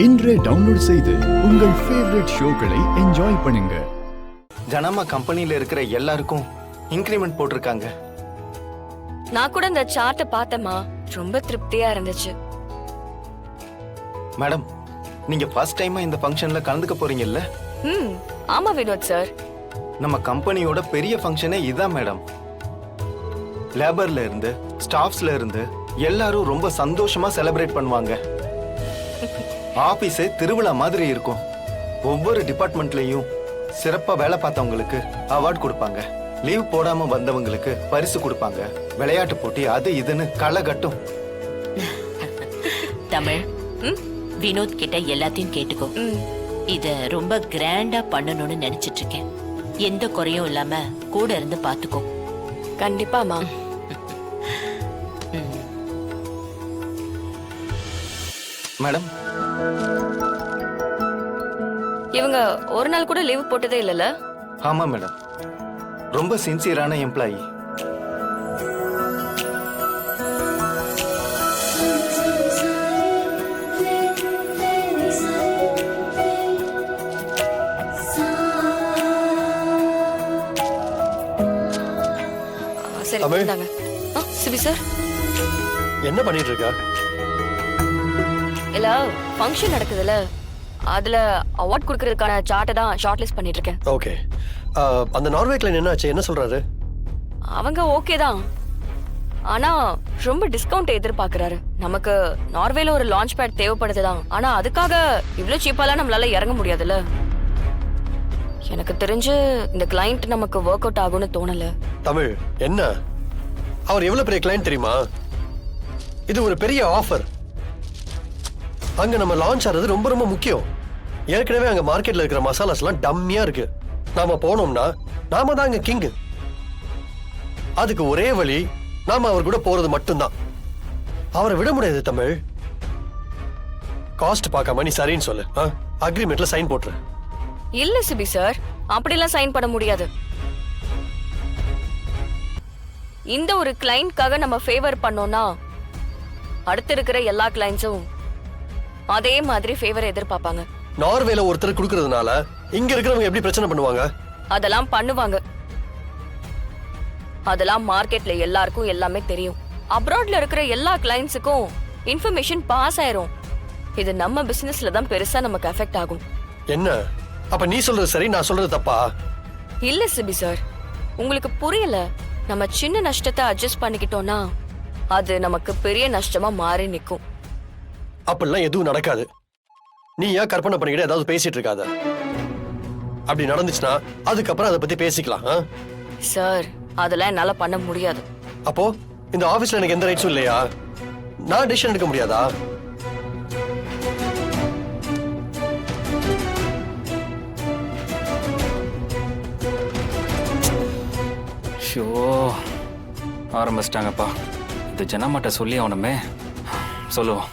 இன்றே டவுன்லோட் செய்து உங்கள் ஃபேவரட் ஷோக்களை என்ஜாய் பண்ணுங்க. ஜனமா கம்பெனில இருக்கிற எல்லாருக்கும் இன்கிரிமெண்ட் போட்டிருக்காங்க. நான் கூட இந்த சார்ட்டை பார்த்தேமா, ரொம்ப திருப்தியா இருந்துச்சு. மேடம், நீங்க ஃபர்ஸ்ட் டைமா இந்த ஃபங்க்ஷன்ல கலந்துக்க போறீங்கல்ல? ஆமா வினோத் சார். நம்ம கம்பெனியோட பெரிய ஃபங்க்ஷனே இதான் மேடம். லேபர்ல இருந்து ஸ்டாஃப்ஸ்ல இருந்து எல்லாரும் ரொம்ப சந்தோஷமா செலிப்ரேட் பண்ணுவாங்க. ஆபீஸே திருவிழா மாதிரி இருக்கும். ஒவ்வொரு டிபார்ட்மெண்ட்லயும் சிறப்பா வேலை பார்த்தவங்களுக்கு அவார்ட் கொடுப்பாங்க. லீவ் போடாம வந்தவங்களுக்கு பரிசு கொடுப்பாங்க. விளையாட்டு போட்டி அது இதுன்னு களை கட்டும். தமிழ், வினோத் கிட்ட எல்லாத்தையும் கேட்டுக்கோ. இத ரொம்ப கிராண்டா பண்ணணும்னு நினைச்சிட்டு இருக்கேன். எந்த குறையும் இல்லாம கூட இருந்து பாத்துக்கோ. கண்டிப்பாமா. மேடம், இவங்க ஒரு நாள் கூட லீவ் போட்டதே இல்லல? ஆமா மேடம், ரொம்ப சின்சியரான எம்ப்ளாயி. சரி, இந்தாங்க. சிவி சார், என்ன பண்ணிட்டு இருக்க? இல்ல ஃபங்க்ஷன் நடக்குதுல, அதுல அவார்ட் கொடுக்கறதுக்கான சார்ட்டை தான் ஷார்ட் லிஸ்ட் பண்ணிட்டு இருக்கேன். ஓகே. அந்த நார்வே கிளைன் என்ன ஆச்சு? என்ன சொல்றாரு? அவங்க ஓகே தான், ஆனா ரொம்ப டிஸ்கவுண்ட் எதிர்பார்க்கறாரு. நமக்கு நார்வேல ஒரு லான்ச் பேட் தேவைப்படுதுதான், ஆனா அதுக்காக இவ்வளவு சீப்பாலாம் நம்மளால இறங்க முடியாதுல்ல. எனக்கு தெரிஞ்சு இந்த கிளையண்ட் நமக்கு ஒர்க் அவுட் ஆகும்னு தோணல. தமிழ், என்ன அவர் எவ்வளவு பெரிய கிளையண்ட் தெரியுமா? இது ஒரு பெரிய ஆஃபர். அங்க நம்ம லான்ச் ஆறது ரொம்ப ரொம்ப முக்கியம். ஏற்கனவே அங்க மார்க்கெட்ல இருக்கிற மசாலாஸ் எல்லாம் டம்மியா இருக்கு. நாம போனோம்னா நாம தான் அங்க கிங். அதுக்கு ஒரே வழி நாம அவர் கூட போறது மட்டும்தான். அவரை விட முடியாது தமிழ். காஸ்ட் பார்க்காம நீ சரின்னு சொல்லு. அக்ரிமெண்ட்ல சைன் போட்டுரு. இல்ல சிபி சார், அப்படிலாம் சைன் பண்ண முடியாது. இந்த ஒரு கிளையண்ட்காக நம்ம ஃபேவர் பண்ணோம்னா அடுத்து இருக்கிற எல்லா கிளையண்ட்ஸும் அதே மாதிரி ஃபேவர் எதிர்பார்ப்பாங்க. நார்வேல ஒருத்தர் கொடுக்கறதுனால இங்க இருக்கிறவங்க எப்படி பிரச்சனை பண்ணுவாங்க? அதெல்லாம் பண்ணுவாங்க. அதெல்லாம் மார்க்கெட்ல எல்லாருக்கும் எல்லாமே தெரியும். அப்ராட்ல இருக்கிற எல்லா கிளையண்ட்ஸுக்கும் இன்ஃபர்மேஷன் பாஸ் ஆயிரும். இது நம்ம பிசினஸ்ல தான் பெருசா நமக்கு எஃபெக்ட் ஆகும். என்ன அப்ப நீ சொல்றது சரி, நான் சொல்றது தப்பா? இல்ல சிபி சார், உங்களுக்கு புரியல. நம்ம சின்ன நஷ்டத்தை அட்ஜஸ்ட் பண்ணிக்கிட்டோம்னா அது நமக்கு பெரிய நஷ்டமா மாறி நிக்கும். அப்படிலாம் எதுவும் நடக்காது. நீ ஏன் கற்பனை பண்ணிக்கிட்டு ஏதாவது பேசிட்டு இருக்காத. அப்படி நடந்துச்சுன்னா அதுக்கப்புறம் அதை பத்தி பேசிக்கலாம். சார், அதெல்லாம் என்னால பண்ண முடியாது. அப்போ இந்த ஆபீஸ்ல எனக்கு எந்த ரைட்ஸும் இல்லையா? நான் டிசிஷன் எடுக்க முடியாதா? ஷோ, ஆரம்பிச்சிட்டாங்கப்பா. இந்த ஜனமாட்ட சொல்லி அவனுமே சொல்லுவோம்.